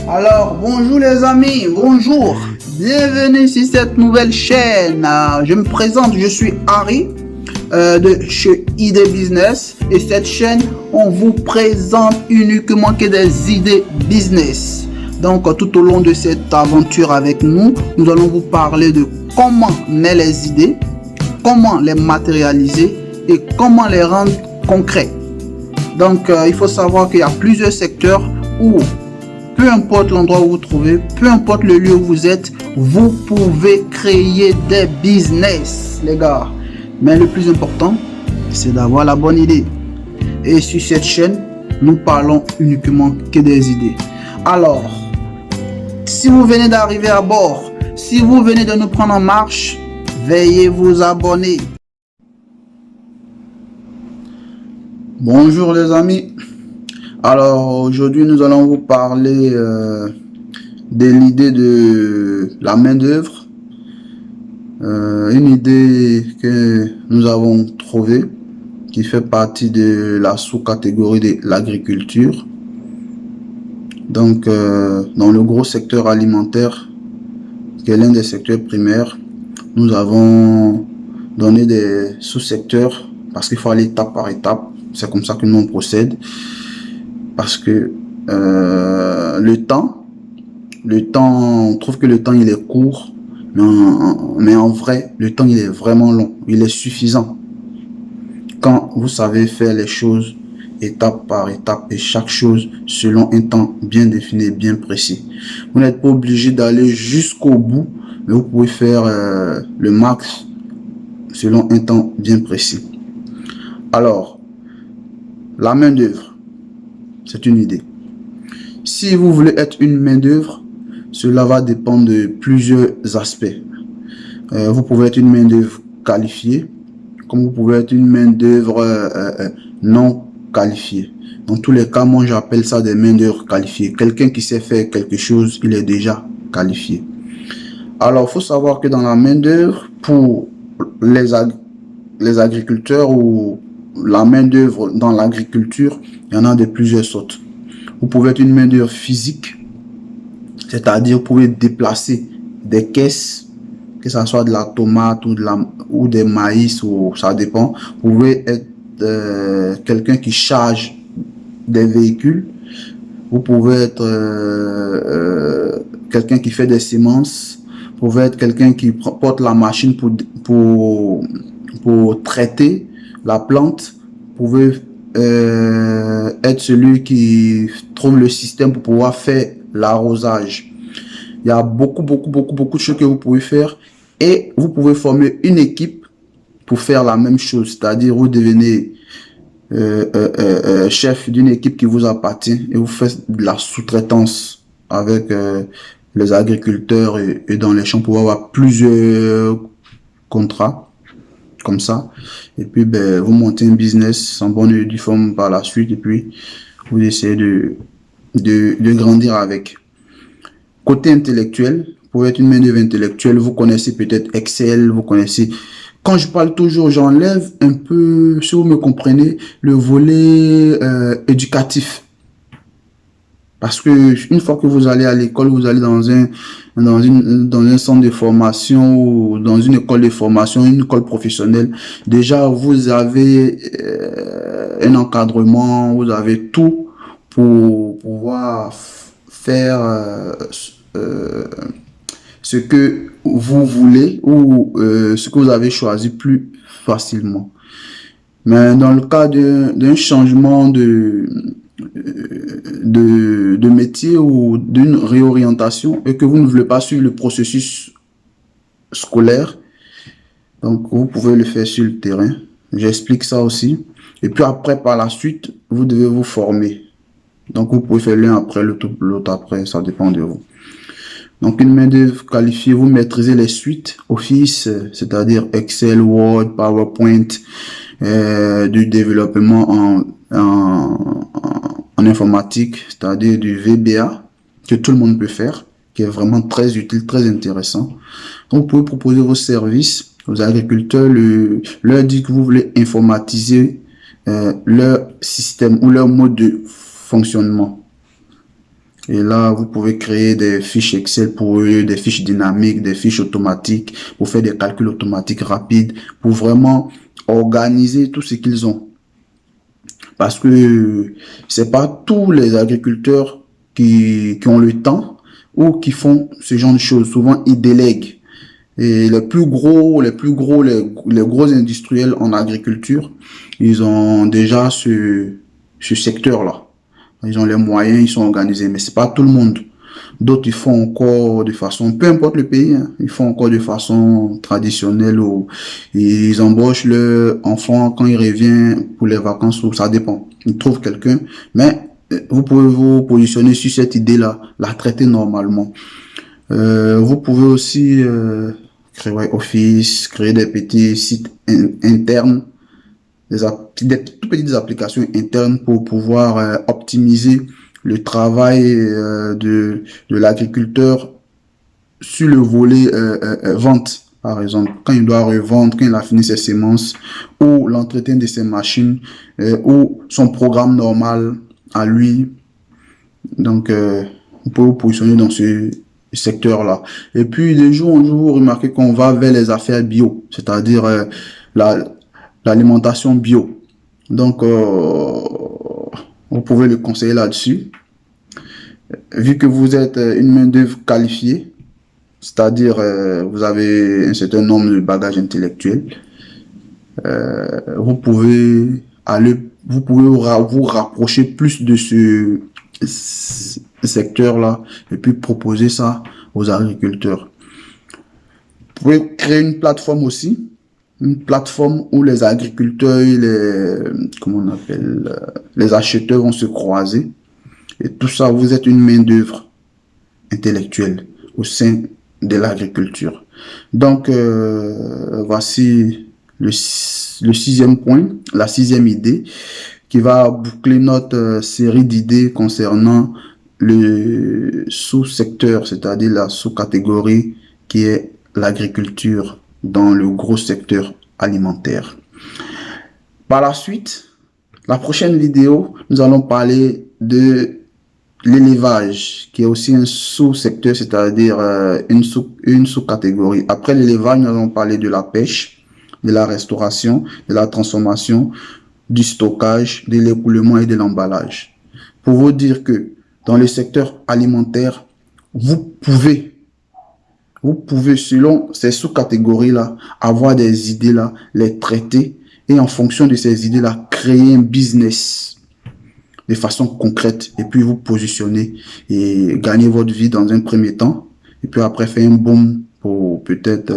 Alors, bonjour les amis, bonjour. Bienvenue sur cette nouvelle chaîne. Je me présente, je suis Harry de chez ID Business. Et cette chaîne, on vous présente uniquement que des idées business. Donc, tout au long de cette aventure avec nous, nous allons vous parler de comment naître les idées, comment les matérialiser et comment les rendre concrets. Donc, il faut savoir qu'il y a plusieurs secteurs où, peu importe l'endroit où vous vous trouvez, peu importe le lieu où vous êtes, vous pouvez créer des business, les gars. Mais le plus important, c'est d'avoir la bonne idée. Et sur cette chaîne, nous parlons uniquement que des idées. Alors, si vous venez d'arriver à bord, si vous venez de nous prendre en marche, veuillez vous abonner. Bonjour les amis. Alors aujourd'hui nous allons vous parler de l'idée de la main d'œuvre, une idée que nous avons trouvée qui fait partie de la sous-catégorie de l'agriculture. Donc dans le gros secteur alimentaire, qui est l'un des secteurs primaires, nous avons donné des sous-secteurs parce qu'il faut aller étape par étape. C'est comme ça que nous on procède. Parce que le temps, on trouve que le temps il est court, mais en vrai, le temps il est vraiment long, il est suffisant. Quand vous savez faire les choses étape par étape et chaque chose selon un temps bien défini, bien précis. Vous n'êtes pas obligé d'aller jusqu'au bout, mais vous pouvez faire le max selon un temps bien précis. Alors, la main d'œuvre. C'est une idée. Si vous voulez être une main d'œuvre, cela va dépendre de plusieurs aspects. Vous pouvez être une main d'œuvre qualifiée, comme vous pouvez être une main d'œuvre non qualifiée. Dans tous les cas, moi j'appelle ça des main d'œuvre qualifiées. Quelqu'un qui sait faire quelque chose, il est déjà qualifié. Alors, il faut savoir que dans la main d'œuvre, pour les agriculteurs ou la main d'œuvre dans l'agriculture, il y en a de plusieurs sortes. Vous pouvez être une main d'œuvre physique, c'est-à-dire vous pouvez déplacer des caisses, que ce soit de la tomate ou des maïs, ou ça dépend. Vous pouvez être quelqu'un qui charge des véhicules. Vous pouvez être quelqu'un qui fait des semences. Vous pouvez être quelqu'un qui porte la machine pour traiter la plante. Vous pouvez être celui qui trouve le système pour pouvoir faire l'arrosage. Il y a beaucoup de choses que vous pouvez faire et vous pouvez former une équipe pour faire la même chose. C'est-à-dire vous devenez chef d'une équipe qui vous appartient et vous faites de la sous-traitance avec les agriculteurs et dans les champs pour avoir plusieurs contrats. Comme ça, et puis vous montez un business en bonne et due forme par la suite, et puis vous essayez de grandir avec. Côté intellectuel, pour être une main d'œuvre intellectuelle, vous connaissez peut-être Excel, vous connaissez. Quand je parle toujours, j'enlève un peu, si vous me comprenez, le volet éducatif. Parce que une fois que vous allez à l'école, vous allez dans un centre de formation ou dans une école de formation, une école professionnelle. Déjà, vous avez un encadrement, vous avez tout pour pouvoir faire ce que vous voulez ou ce que vous avez choisi plus facilement. Mais dans le cas d'un changement de métier ou d'une réorientation et que vous ne voulez pas suivre le processus scolaire, donc vous pouvez le faire sur le terrain. J'explique ça aussi. Et puis après, par la suite, vous devez vous former. Donc vous pouvez faire l'un après l'autre après, ça dépend de vous. Donc une main d'œuvre qualifiée, vous maîtrisez les suites Office, c'est-à-dire Excel, Word, PowerPoint, du développement en informatique, c'est-à-dire du VBA, que tout le monde peut faire, qui est vraiment très utile, très intéressant. Donc, vous pouvez proposer vos services aux agriculteurs, leur dire que vous voulez informatiser leur système ou leur mode de fonctionnement. Et là, vous pouvez créer des fiches Excel pour eux, des fiches dynamiques, des fiches automatiques, pour faire des calculs automatiques rapides, pour vraiment organiser tout ce qu'ils ont. Parce que c'est pas tous les agriculteurs qui ont le temps ou qui font ce genre de choses. Souvent, ils délèguent. Et les gros industriels en agriculture, ils ont déjà ce secteur-là. Ils ont les moyens, ils sont organisés, mais c'est pas tout le monde. D'autres, ils font encore de façon, peu importe le pays, hein, ils font encore de façon traditionnelle ou ils embauchent leur enfant quand il revient pour les vacances ou ça dépend. Ils trouvent quelqu'un, mais vous pouvez vous positionner sur cette idée-là, la traiter normalement. Vous pouvez aussi créer Office, créer des petits sites internes, des toutes petites applications internes pour pouvoir optimiser le travail de l'agriculteur sur le volet vente, par exemple, quand il doit revendre, quand il a fini ses semences, ou l'entretien de ses machines, ou son programme normal à lui. Donc, vous pouvez vous positionner dans ce secteur-là. Et puis, de jour en jour, vous remarquez qu'on va vers les affaires bio, c'est-à-dire la, l'alimentation bio. Donc, vous pouvez le conseiller là-dessus. Vu que vous êtes une main-d'œuvre qualifiée, c'est-à-dire vous avez un certain nombre de bagages intellectuels, vous pouvez vous pouvez vous rapprocher plus de ce secteur-là et puis proposer ça aux agriculteurs. Vous pouvez créer une plateforme aussi, une plateforme où les agriculteurs et comment on appelle, les acheteurs vont se croiser. Et tout ça, vous êtes une main-d'œuvre intellectuelle au sein de l'agriculture. Donc, voici le sixième point, la sixième idée, qui va boucler notre série d'idées concernant le sous-secteur, c'est-à-dire la sous-catégorie qui est l'agriculture dans le gros secteur alimentaire. Par la suite, la prochaine vidéo, nous allons parler de l'élevage, qui est aussi un sous-secteur, c'est-à-dire une sous-catégorie. Après l'élevage, nous allons parler de la pêche, de la restauration, de la transformation, du stockage, de l'écoulement et de l'emballage. Pour vous dire que dans le secteur alimentaire, vous pouvez, selon ces sous-catégories-là, avoir des idées-là, les traiter et en fonction de ces idées-là, créer un business de façon concrète et puis vous positionner et gagner votre vie dans un premier temps et puis après faire un boom pour peut-être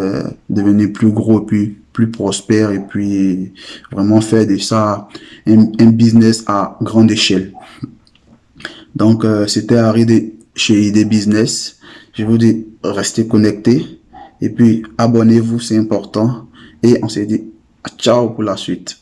devenir plus gros et puis plus prospère et puis vraiment faire de ça un business à grande échelle. Donc c'était Harry chez ID Business. Je vous dis restez connectés et puis abonnez-vous, c'est important et on se dit ciao pour la suite.